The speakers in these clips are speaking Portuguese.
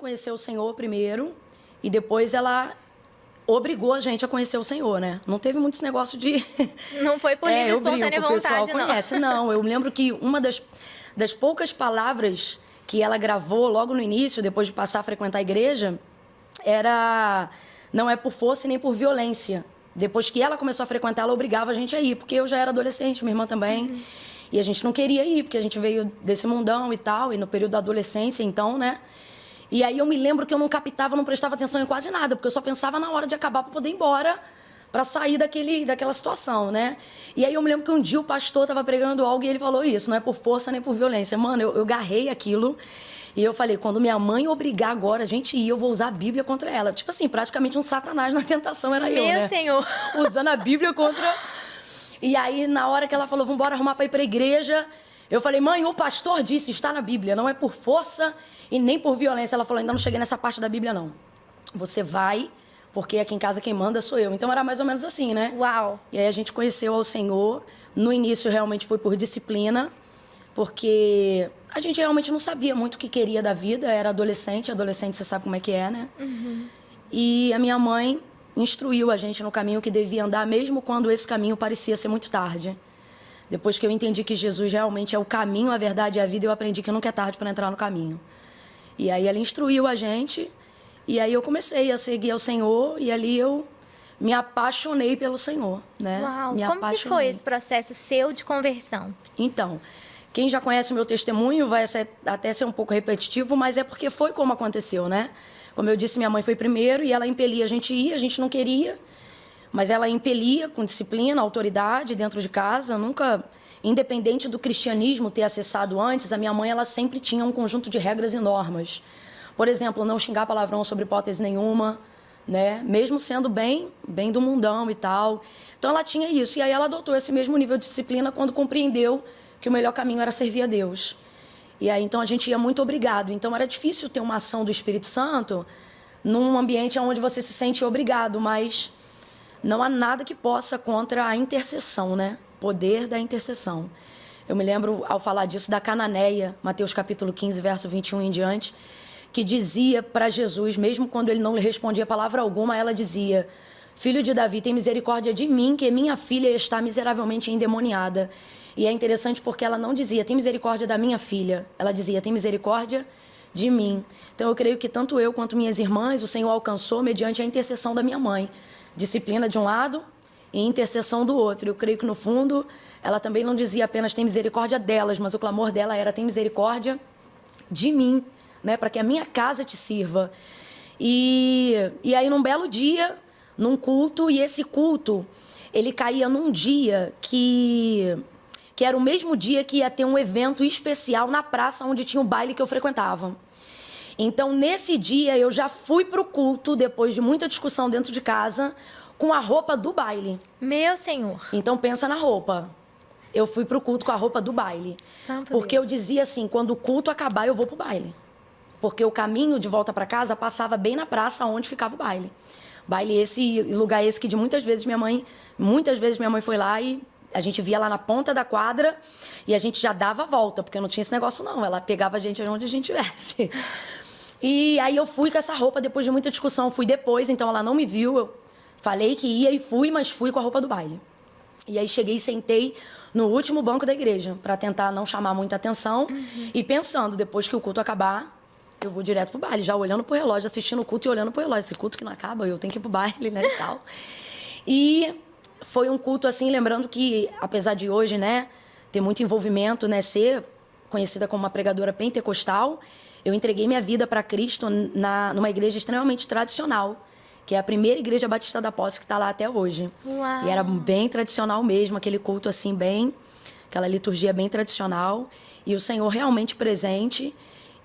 conhecer o Senhor primeiro e depois ela obrigou a gente a conhecer o Senhor, né? Não teve muito esse negócio de... Não foi por livre e espontânea vontade, o pessoal não. conhece. Não, eu lembro que uma das poucas palavras que ela gravou logo no início, depois de passar a frequentar a igreja, era: não é por força e nem por violência. Depois que ela começou a frequentar, ela obrigava a gente a ir, porque eu já era adolescente, minha irmã também. E a gente não queria ir, porque a gente veio desse mundão e tal, e no período da adolescência, então, né? E aí eu me lembro que eu não captava, não prestava atenção em quase nada, porque eu só pensava na hora de acabar para poder ir embora, para sair daquela situação, né? E aí eu me lembro que um dia o pastor estava pregando algo e ele falou isso: não é por força nem por violência. Mano, eu garrei aquilo e eu falei: quando minha mãe obrigar agora a gente ir, eu vou usar a Bíblia contra ela. Tipo assim, praticamente um satanás na tentação era eu, né? Meu Senhor! Usando a Bíblia contra... E aí, na hora que ela falou: vamos embora arrumar para ir para a igreja, eu falei: mãe, o pastor disse, está na Bíblia, não é por força e nem por violência. Ela falou: ainda não cheguei nessa parte da Bíblia, não. Você vai... porque aqui em casa quem manda sou eu. Então era mais ou menos assim, né? Uau! E aí a gente conheceu ao Senhor. No início realmente foi por disciplina, porque a gente realmente não sabia muito o que queria da vida. Era adolescente você sabe como é que é, né? E a minha mãe instruiu a gente no caminho que devia andar, mesmo quando esse caminho parecia ser muito tarde. Depois que eu entendi que Jesus realmente é o caminho, a verdade e a vida, eu aprendi que nunca é tarde para entrar no caminho. E aí ela instruiu a gente. E aí eu comecei a seguir ao Senhor e ali eu me apaixonei pelo Senhor, né? Uau! Me Como que apaixonei. foi esse processo seu de conversão? Então, quem já conhece o meu testemunho vai até ser um pouco repetitivo, mas é porque foi como aconteceu, né? Como eu disse, minha mãe foi primeiro e ela impelia a gente ir, a gente não queria, mas ela impelia com disciplina, autoridade dentro de casa. Nunca, independente do cristianismo ter acessado antes, a minha mãe ela sempre tinha um conjunto de regras e normas. Por exemplo, não xingar palavrão sobre hipótese nenhuma, né? Mesmo sendo bem do mundão e tal. Então ela tinha isso. E aí ela adotou esse mesmo nível de disciplina quando compreendeu que o melhor caminho era servir a Deus. E aí então a gente ia muito obrigado. Então era difícil ter uma ação do Espírito Santo num ambiente onde você se sente obrigado, mas não há nada que possa contra a intercessão, né? Poder da intercessão. Eu me lembro, ao falar disso, da Cananeia, Mateus capítulo 15, verso 21 em diante, que dizia para Jesus, mesmo quando ele não lhe respondia palavra alguma, ela dizia: filho de Davi, tem misericórdia de mim, que minha filha está miseravelmente endemoniada. E é interessante porque ela não dizia: tem misericórdia da minha filha. Ela dizia: tem misericórdia de mim. Então eu creio que tanto eu quanto minhas irmãs, o Senhor alcançou mediante a intercessão da minha mãe. Disciplina de um lado e intercessão do outro. Eu creio que no fundo ela também não dizia apenas: tem misericórdia delas, mas o clamor dela era: tem misericórdia de mim, né, para que a minha casa te sirva. E aí, num belo dia, num culto, e esse culto, ele caía num dia que era o mesmo dia que ia ter um evento especial na praça onde tinha o baile que eu frequentava. Então, nesse dia, eu já fui pro culto, depois de muita discussão dentro de casa, com a roupa do baile. Meu Senhor! Então, pensa na roupa. Eu fui pro culto com a roupa do baile. Santo porque Deus. eu dizia assim: quando o culto acabar, eu vou pro baile. Porque o caminho de volta para casa passava bem na praça onde ficava o baile. Baile esse, lugar esse que muitas vezes minha mãe foi lá e a gente via lá na ponta da quadra e a gente já dava a volta, porque não tinha esse negócio não, ela pegava a gente onde a gente estivesse. E aí eu fui com essa roupa depois de muita discussão, fui depois, então ela não me viu, eu falei que ia e fui, mas fui com a roupa do baile. E aí cheguei e sentei no último banco da igreja, para tentar não chamar muita atenção e pensando, depois que o culto acabar, eu vou direto pro baile, já olhando pro relógio, assistindo o culto e olhando pro relógio. Esse culto que não acaba, eu tenho que ir pro baile, né, e tal. E foi um culto, assim, lembrando que, apesar de hoje, né, ter muito envolvimento, né, ser conhecida como uma pregadora pentecostal, eu entreguei minha vida para Cristo numa igreja extremamente tradicional, que é a primeira igreja batista da Posse, que está lá até hoje. Uau. E era bem tradicional mesmo, aquele culto, assim, aquela liturgia bem tradicional, e o Senhor realmente presente.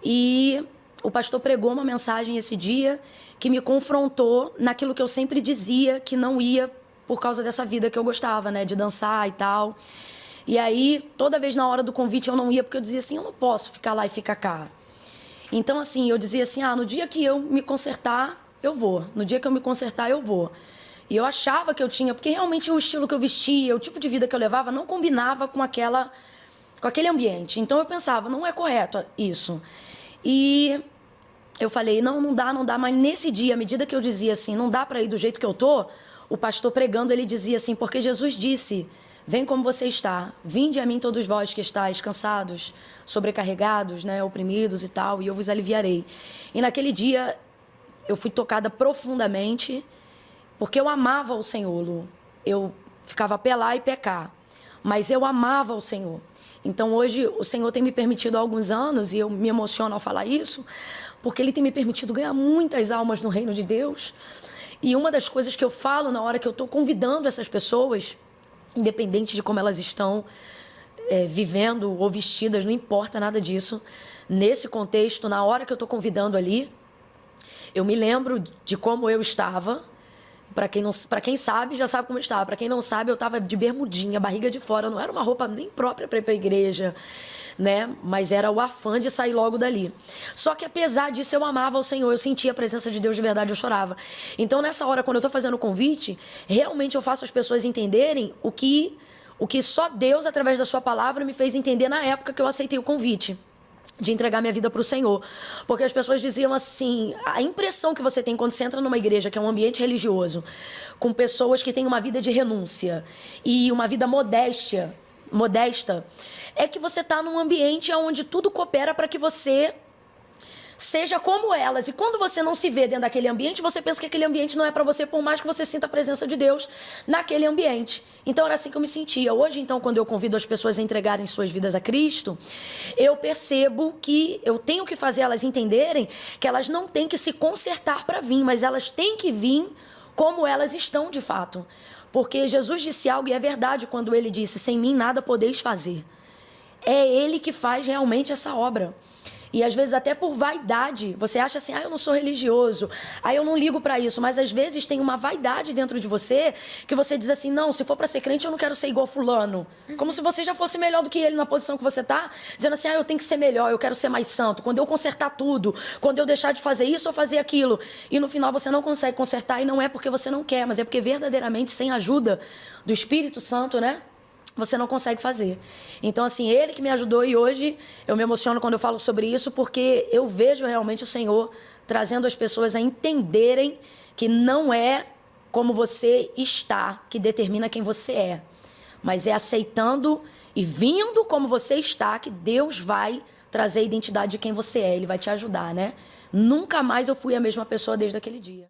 E o pastor pregou uma mensagem esse dia que me confrontou naquilo que eu sempre dizia que não ia por causa dessa vida que eu gostava, né? De dançar e tal. E aí, toda vez na hora do convite eu não ia, porque eu dizia assim: eu não posso ficar lá e ficar cá. Então, assim, eu dizia assim: no dia que eu me consertar, eu vou. No dia que eu me consertar, eu vou. E eu achava que eu tinha, porque realmente o estilo que eu vestia, o tipo de vida que eu levava, não combinava com aquele ambiente. Então eu pensava: não é correto isso. E eu falei, não dá, mas nesse dia, à medida que eu dizia assim, não dá para ir do jeito que eu tô, o pastor pregando, ele dizia assim, porque Jesus disse, vem como você está, vinde a mim todos vós que estáis cansados, sobrecarregados, né, oprimidos e tal, e eu vos aliviarei. E naquele dia, eu fui tocada profundamente, porque eu amava o Senhor, Lu. Eu ficava apelar e pecar, mas eu amava o Senhor. Então, hoje, o Senhor tem me permitido há alguns anos, e eu me emociono ao falar isso, porque Ele tem me permitido ganhar muitas almas no reino de Deus. E uma das coisas que eu falo na hora que eu estou convidando essas pessoas, independente de como elas estão vivendo ou vestidas, não importa nada disso, nesse contexto, na hora que eu estou convidando ali, eu me lembro de como eu estava. Para quem sabe, já sabe como eu estava. Para quem não sabe, eu estava de bermudinha, barriga de fora. Não era uma roupa nem própria para ir para a igreja, né? Mas era o afã de sair logo dali. Só que apesar disso, eu amava o Senhor. Eu sentia a presença de Deus de verdade, eu chorava. Então, nessa hora, quando eu estou fazendo o convite, realmente eu faço as pessoas entenderem o que só Deus, através da sua palavra, me fez entender na época que eu aceitei o convite de entregar minha vida para o Senhor. Porque as pessoas diziam assim, a impressão que você tem quando você entra numa igreja, que é um ambiente religioso, com pessoas que têm uma vida de renúncia e uma vida modesta, é que você está num ambiente onde tudo coopera para que você seja como elas. E quando você não se vê dentro daquele ambiente, você pensa que aquele ambiente não é para você, por mais que você sinta a presença de Deus naquele ambiente. Então, era assim que eu me sentia. Hoje, então, quando eu convido as pessoas a entregarem suas vidas a Cristo, eu percebo que eu tenho que fazer elas entenderem que elas não têm que se consertar para vir, mas elas têm que vir como elas estão de fato. Porque Jesus disse algo, e é verdade quando Ele disse, sem mim nada podeis fazer. É Ele que faz realmente essa obra. E às vezes até por vaidade, você acha assim, eu não sou religioso, eu não ligo para isso, mas às vezes tem uma vaidade dentro de você que você diz assim, não, se for para ser crente eu não quero ser igual fulano. Como se você já fosse melhor do que ele na posição que você está, dizendo assim, eu tenho que ser melhor, eu quero ser mais santo, quando eu consertar tudo, quando eu deixar de fazer isso ou fazer aquilo. E no final você não consegue consertar e não é porque você não quer, mas é porque verdadeiramente sem a ajuda do Espírito Santo, né? Você não consegue fazer. Então, assim, Ele que me ajudou e hoje eu me emociono quando eu falo sobre isso porque eu vejo realmente o Senhor trazendo as pessoas a entenderem que não é como você está que determina quem você é, mas é aceitando e vindo como você está que Deus vai trazer a identidade de quem você é. Ele vai te ajudar, né? Nunca mais eu fui a mesma pessoa desde aquele dia.